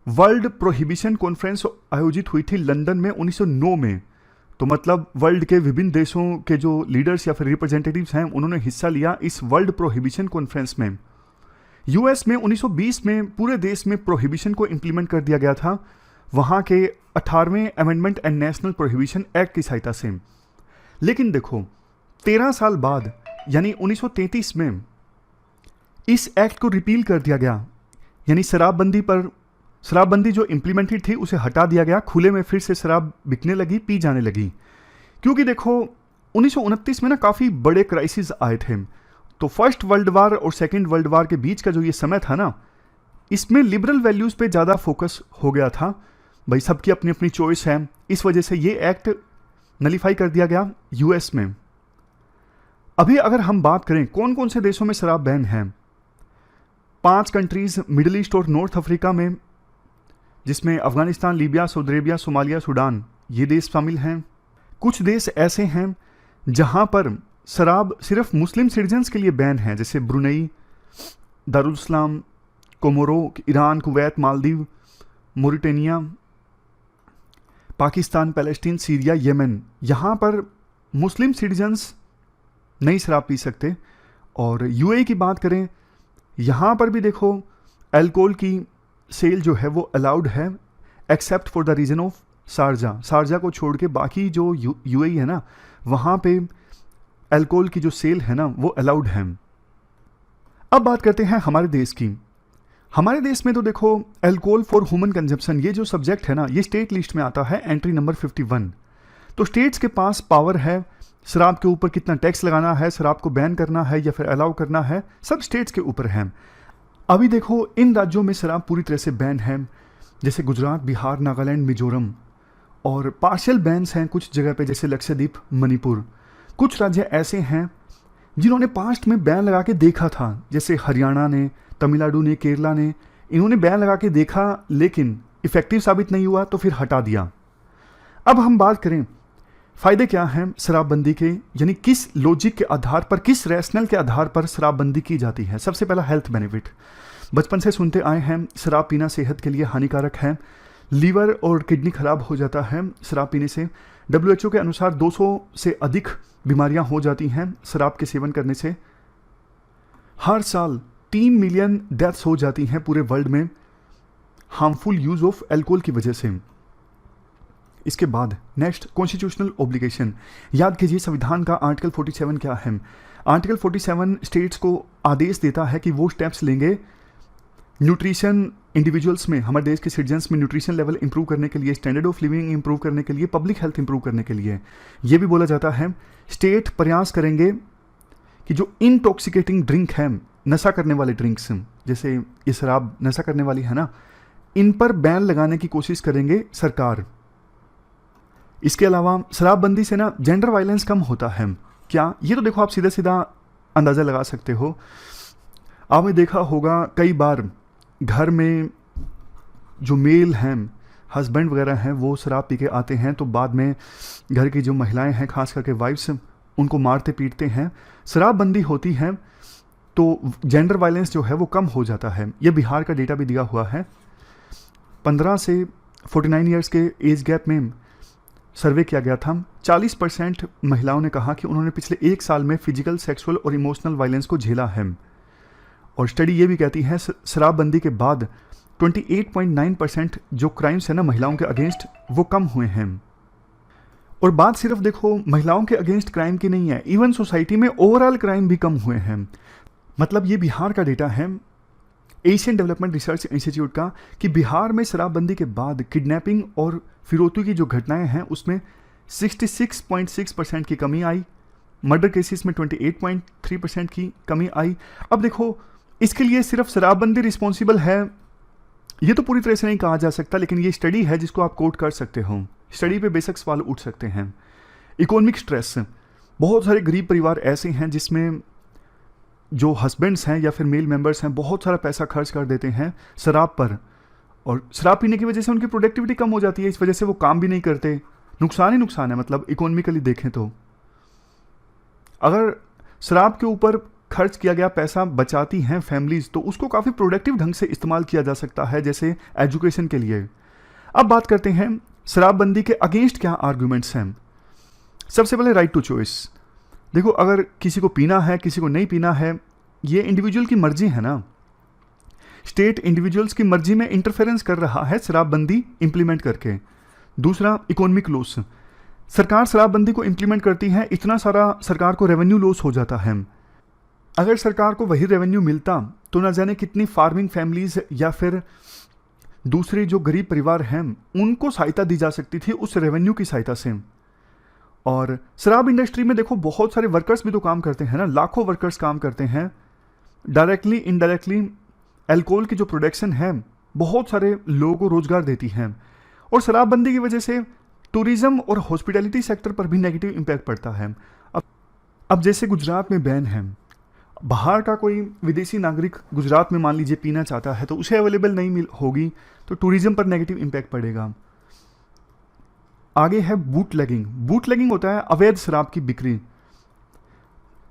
वर्ल्ड प्रोहिबिशन कॉन्फ्रेंस आयोजित हुई थी लंदन में 1909 में। तो मतलब वर्ल्ड के विभिन्न देशों के जो लीडर्स या फिर रिप्रेजेंटेटिव्स हैं उन्होंने हिस्सा लिया इस वर्ल्ड प्रोहिबिशन कॉन्फ्रेंस में। यूएस में 1920 में पूरे देश में प्रोहिबिशन को इम्प्लीमेंट कर दिया गया था, वहाँ के 18वें amendment and national prohibition act की सहायता से। लेकिन देखो 13 साल बाद यानी 1933 में इस एक्ट को रिपील कर दिया गया, यानी शराबबंदी जो इम्प्लीमेंटेड थी उसे हटा दिया गया, खुले में फिर से शराब बिकने लगी, पी जाने लगी। क्योंकि देखो 1929 में ना काफ़ी बड़े क्राइसिस आए थे। तो फर्स्ट वर्ल्ड वार और सेकेंड वर्ल्ड वार के बीच का जो ये समय था ना, इसमें लिबरल वैल्यूज़ पे ज़्यादा फोकस हो गया था। भाई सबकी अपनी अपनी चॉइस है, इस वजह से ये एक्ट नलीफाई कर दिया गया यूएस में। अभी अगर हम बात करें कौन कौन से देशों में शराब बैन है, 5 कंट्रीज़ मिडिल ईस्ट और नॉर्थ अफ्रीका में, जिसमें Afghanistan, Libya, Saudi Arabia, Somalia, Sudan, ये देश शामिल हैं। कुछ देश ऐसे हैं जहां पर शराब सिर्फ मुस्लिम सिटीजन्स के लिए बैन है, जैसे Brunei, Darussalam, Comoro, Iran, Kuwait, Maldives, Mauritania, Pakistan, Palestine, Syria, Yemen, यहाँ पर मुस्लिम सिटीजन्स नहीं शराब पी सकते। और यूएई की बात करें, यहाँ पर भी देखो अल्कोहल की सेल जो है वो अलाउड है except for the region of Sharjah को छोड़ के बाकी जो यूएई है ना वहाँ पे अल्कोहल की जो सेल है ना वो अलाउड है। अब बात करते हैं हमारे देश की। हमारे देश में तो देखो अल्कोहल फॉर ह्यूमन कंजप्शन ये जो सब्जेक्ट है ना ये स्टेट लिस्ट में आता है एंट्री नंबर 51। तो स्टेट्स के पास पावर है शराब के ऊपर कितना टैक्स लगाना है, शराब को बैन करना है या फिर अलाउ करना है, सब स्टेट्स के ऊपर है। अभी देखो इन राज्यों में शराब पूरी तरह से बैन है, जैसे गुजरात, बिहार, नागालैंड, मिजोरम, और पार्शियल बैन्स हैं कुछ जगह पे जैसे लक्षद्वीप, मणिपुर। कुछ राज्य ऐसे हैं जिन्होंने पास्ट में बैन लगा के देखा था, जैसे हरियाणा ने, तमिलनाडु ने, केरला ने, इन्होंने बैन लगा के देखा लेकिन इफेक्टिव साबित नहीं हुआ तो फिर हटा दिया। अब हम बात करें फ़ायदे क्या हैं शराबबंदी के, यानी किस लॉजिक के आधार पर, किस रैशनल के आधार पर शराबबंदी की जाती है। सबसे पहला हेल्थ बेनिफिट। बचपन से सुनते आए हैं शराब पीना सेहत के लिए हानिकारक है, लीवर और किडनी खराब हो जाता है शराब पीने से। WHO के अनुसार 200 से अधिक बीमारियां हो जाती हैं शराब के सेवन करने से। हर साल 3 मिलियन डेथ्स हो जाती हैं पूरे वर्ल्ड में हार्मफुल यूज ऑफ अल्कोहल की वजह से। इसके बाद नेक्स्ट कॉन्स्टिट्यूशनल ऑब्लिगेशन। याद कीजिए संविधान का आर्टिकल 47 क्या है। आर्टिकल 47 स्टेट्स को आदेश देता है कि वो स्टेप्स लेंगे न्यूट्रिशन इंडिविजुअल्स में, हमारे देश के सिटीजन्स में न्यूट्रिशन लेवल इंप्रूव करने के लिए, स्टैंडर्ड ऑफ लिविंग इंप्रूव करने के लिए, पब्लिक हेल्थ इंप्रूव करने के लिए। ये भी बोला जाता है स्टेट प्रयास करेंगे कि जो इंटॉक्सिकेटिंग ड्रिंक है, नशा करने वाले ड्रिंक्स, जैसे ये शराब नशा करने वाली है ना, इन पर बैन लगाने की कोशिश करेंगे सरकार। इसके अलावा शराबबंदी से ना जेंडर वायलेंस कम होता है क्या, ये तो देखो आप सीधा सीधा अंदाज़ा लगा सकते हो। आपने देखा होगा कई बार घर में जो मेल हैं, हस्बैंड वगैरह हैं, वो शराब पी के आते हैं तो बाद में घर की जो महिलाएं हैं, खास करके वाइफ्स, उनको मारते पीटते हैं। शराबबंदी होती है तो जेंडर वायलेंस जो है वो कम हो जाता है। ये बिहार का डेटा भी दिया हुआ है। 15 से 49 ईयर्स के एज गैप में सर्वे किया गया था। 40% महिलाओं ने कहा कि उन्होंने पिछले 1 साल में फिजिकल, सेक्सुअल और इमोशनल वायलेंस को झेला है। और स्टडी ये भी कहती है शराबबंदी के बाद 28.9% जो क्राइम्स है ना महिलाओं के अगेंस्ट, वो कम हुए हैं। और बात सिर्फ देखो महिलाओं के अगेंस्ट क्राइम की नहीं है, इवन सोसाइटी में ओवरऑल क्राइम भी कम हुए हैं। मतलब ये बिहार का डेटा है एशियन डेवलपमेंट रिसर्च इंस्टीट्यूट का, कि बिहार में शराबबंदी के बाद किडनैपिंग और फिरौती की जो घटनाएं हैं उसमें 66.6% की कमी आई, मर्डर केसेस में 28.3% की कमी आई। अब देखो इसके लिए सिर्फ शराबबंदी रिस्पॉन्सिबल है ये तो पूरी तरह से नहीं कहा जा सकता, लेकिन ये स्टडी है जिसको आप कोट कर सकते हो। स्टडी पे बेशक सवाल उठ सकते हैं। इकोनॉमिक स्ट्रेस, बहुत सारे गरीब परिवार ऐसे हैं जिसमें जो हस्बैंड्स हैं या फिर मेल मेंबर्स हैं बहुत सारा पैसा खर्च कर देते हैं शराब पर, और शराब पीने की वजह से उनकी प्रोडक्टिविटी कम हो जाती है, इस वजह से वो काम भी नहीं करते। नुकसान ही नुकसान है, मतलब इकोनॉमिकली देखें तो। अगर शराब के ऊपर खर्च किया गया पैसा बचाती हैं फैमिलीज, तो उसको काफ़ी प्रोडक्टिव ढंग से इस्तेमाल किया जा सकता है, जैसे एजुकेशन के लिए। अब बात करते हैं शराबबंदी के अगेंस्ट क्या आर्गूमेंट्स हैं। सबसे पहले राइट टू चॉइस। देखो अगर किसी को पीना है, किसी को नहीं पीना है, ये इंडिविजुअल की मर्जी है ना। स्टेट इंडिविजुअल्स की मर्जी में इंटरफेरेंस कर रहा है शराबबंदी इंप्लीमेंट करके। दूसरा इकोनॉमिक लॉस, सरकार शराबबंदी को इंप्लीमेंट करती है, इतना सारा सरकार को रेवेन्यू लॉस हो जाता है। अगर सरकार को वही रेवेन्यू मिलता तो ना जाने कितनी फार्मिंग फैमिलीज या फिर दूसरे जो गरीब परिवार हैं उनको सहायता दी जा सकती थी उस रेवेन्यू की सहायता से। और शराब इंडस्ट्री में देखो बहुत सारे वर्कर्स भी तो काम करते हैं ना, लाखों वर्कर्स काम करते हैं डायरेक्टली इनडायरेक्टली। अल्कोहल की जो प्रोडक्शन है बहुत सारे लोगों को रोजगार देती है। और शराबबंदी की वजह से टूरिज्म और हॉस्पिटैलिटी सेक्टर पर भी नेगेटिव इम्पैक्ट पड़ता है। अब जैसे गुजरात में बैन है, बाहर का कोई विदेशी नागरिक गुजरात में मान लीजिए पीना चाहता है तो उसे अवेलेबल नहीं होगी, तो टूरिज्म पर नेगेटिव इम्पैक्ट पड़ेगा। आगे है बूटलेगिंग। बूटलेगिंग होता है अवैध शराब की बिक्री।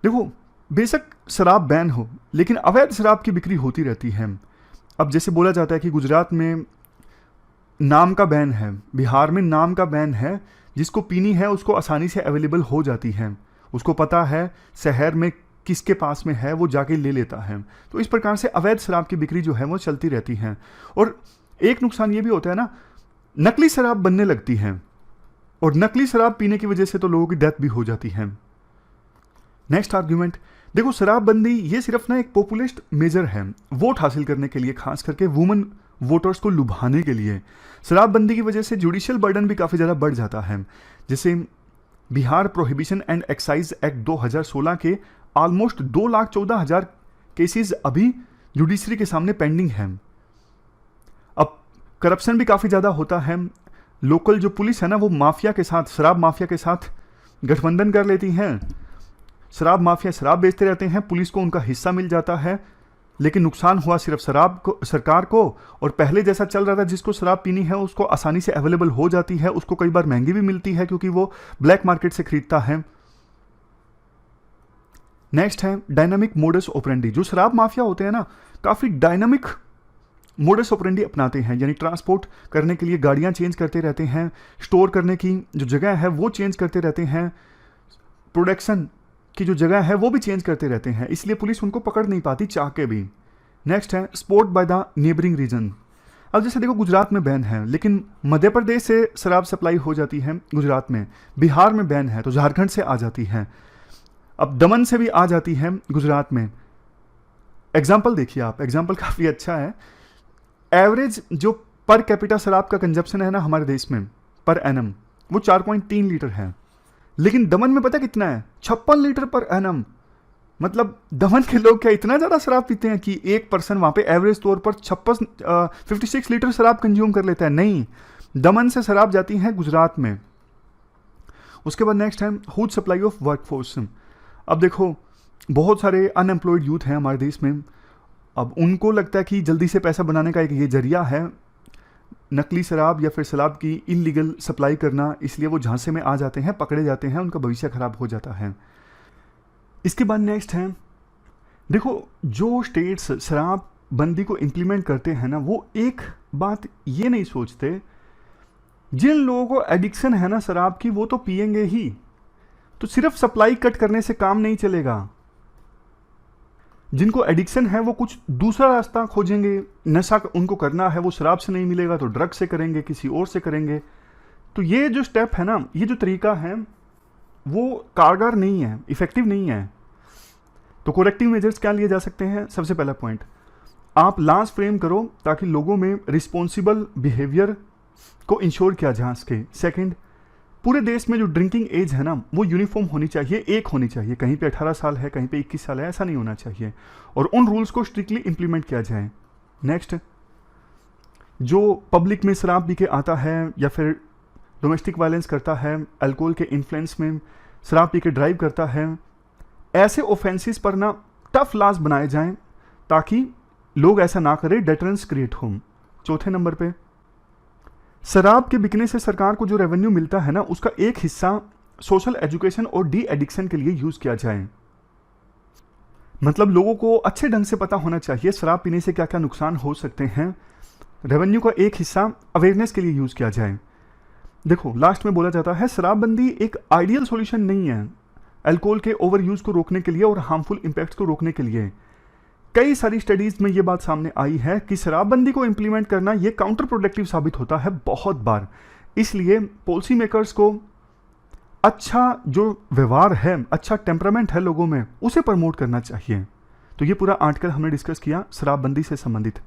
देखो बेशक शराब बैन हो लेकिन अवैध शराब की बिक्री होती रहती है। अब जैसे बोला जाता है कि गुजरात में नाम का बैन है, बिहार में नाम का बैन है, जिसको पीनी है उसको आसानी से अवेलेबल हो जाती है, उसको पता है शहर में किसके पास में है, वो जाके ले लेता है। तो इस प्रकार से अवैध शराब की बिक्री जो है वो चलती रहती है। और एक नुकसान ये भी होता है ना, नकली शराब बनने लगती है और नकली शराब पीने की वजह से तो लोगों की डेथ भी हो जाती है। नेक्स्ट आर्ग्यूमेंट, देखो शराबबंदी ये सिर्फ ना एक पॉपुलिस्ट मेजर है वोट हासिल करने के लिए, खास करके वुमेन वोटर्स को लुभाने के लिए। शराबबंदी की वजह से जुडिशियल बर्डन भी काफ़ी ज़्यादा बढ़ जाता है। जैसे Bihar prohibition and excise act 2016 के ऑलमोस्ट 2,14,000 केसेस अभी जुडिशरी के सामने पेंडिंग हैं। अब करप्शन भी काफ़ी ज़्यादा होता है। लोकल जो पुलिस है ना वो माफिया के साथ, शराब माफिया के साथ गठबंधन कर लेती हैं। शराब माफिया शराब बेचते रहते हैं, पुलिस को उनका हिस्सा मिल जाता है, लेकिन नुकसान हुआ सिर्फ शराब को, सरकार को। और पहले जैसा चल रहा था, जिसको शराब पीनी है उसको आसानी से अवेलेबल हो जाती है, उसको कई बार महंगी भी मिलती है क्योंकि वो ब्लैक मार्केट से खरीदता है। नेक्स्ट है डायनामिक मोडस ऑपरेंडी। जो शराब माफिया होते हैं ना, काफ़ी डायनामिक मोडस ऑपरेंडी अपनाते हैं, यानी ट्रांसपोर्ट करने के लिए गाड़ियां चेंज करते रहते हैं, स्टोर करने की जो जगह है वो चेंज करते रहते हैं, प्रोडक्शन की जो जगह है वो भी चेंज करते रहते हैं, इसलिए पुलिस उनको पकड़ नहीं पाती चाह के भी। नेक्स्ट है sport by the neighbouring region. अब जैसे देखो गुजरात में बैन है, लेकिन मध्य प्रदेश से शराब सप्लाई हो जाती है गुजरात में, बिहार में बैन है तो झारखंड से आ जाती है, अब दमन से भी आ जाती है गुजरात में। एग्जाम्पल देखिए आप, एग्जाम्पल काफ़ी अच्छा है। एवरेज जो पर कैपिटा शराब का कंजप्शन है ना हमारे देश में पर एनम, वो 4.3 लीटर है, लेकिन दमन में पता कितना है? 56 लीटर पर एनम। मतलब दमन के लोग क्या इतना ज़्यादा शराब पीते हैं कि एक पर्सन वहाँ पे एवरेज तौर पर 56 लीटर शराब कंज्यूम कर लेता है? नहीं, दमन से शराब जाती है गुजरात में। उसके बाद नेक्स्ट है ह्यूज सप्लाई ऑफ वर्कफोर्स। अब देखो बहुत सारे अनएम्प्लॉयड यूथ हैं हमारे देश में, अब उनको लगता है कि जल्दी से पैसा बनाने का एक ये जरिया है नकली शराब या फिर शराब की इलीगल सप्लाई करना, इसलिए वो झांसे में आ जाते हैं, पकड़े जाते हैं, उनका भविष्य खराब हो जाता है। इसके बाद नेक्स्ट है, देखो जो स्टेट्स शराब बंदी को इम्प्लीमेंट करते हैं ना, वो एक बात ये नहीं सोचते जिन लोगों को एडिक्शन है ना शराब की वो तो पिएंगे ही, तो सिर्फ सप्लाई कट करने से काम नहीं चलेगा। जिनको एडिक्शन है वो कुछ दूसरा रास्ता खोजेंगे, नशा उनको करना है वो शराब से नहीं मिलेगा तो ड्रग से करेंगे, किसी और से करेंगे। तो ये जो स्टेप है ना, ये जो तरीका है वो कारगर नहीं है, इफेक्टिव नहीं है। तो कोरेक्टिव मेजर्स क्या लिए जा सकते हैं? सबसे पहला पॉइंट, आप लॉज फ्रेम करो ताकि लोगों में रिस्पॉन्सिबल बिहेवियर को इंश्योर किया जा सके। सेकेंड, पूरे देश में जो ड्रिंकिंग एज है ना वो यूनिफॉर्म होनी चाहिए, एक होनी चाहिए, कहीं पे 18 साल है, कहीं पे 21 साल है, ऐसा नहीं होना चाहिए, और उन रूल्स को स्ट्रिक्टली इंप्लीमेंट किया जाए। नेक्स्ट, जो पब्लिक में शराब पी के आता है या फिर डोमेस्टिक वायलेंस करता है, अल्कोहल के इन्फ्लुएंस में शराब पी के ड्राइव करता है, ऐसे ऑफेंसेस पर ना टफ लॉज बनाए जाएं ताकि लोग ऐसा ना करें, डेटरेंस क्रिएट हो। चौथे नंबर पे, शराब के बिकने से सरकार को जो रेवेन्यू मिलता है ना उसका एक हिस्सा सोशल एजुकेशन और डी एडिक्शन के लिए यूज किया जाए। मतलब लोगों को अच्छे ढंग से पता होना चाहिए शराब पीने से क्या क्या नुकसान हो सकते हैं, रेवेन्यू का एक हिस्सा अवेयरनेस के लिए यूज किया जाए। देखो लास्ट में बोला जाता है शराबबंदी एक आइडियल सॉल्यूशन नहीं है अल्कोहल के ओवर यूज को रोकने के लिए और हार्मफुल इम्पैक्ट्स को रोकने के लिए। कई सारी स्टडीज में ये बात सामने आई है कि शराबबंदी को इंप्लीमेंट करना ये काउंटर प्रोडक्टिव साबित होता है बहुत बार। इसलिए पॉलिसी मेकर्स को अच्छा जो व्यवहार है, अच्छा टेम्परामेंट है लोगों में, उसे प्रमोट करना चाहिए। तो ये पूरा आर्टिकल हमने डिस्कस किया शराबबंदी से संबंधित।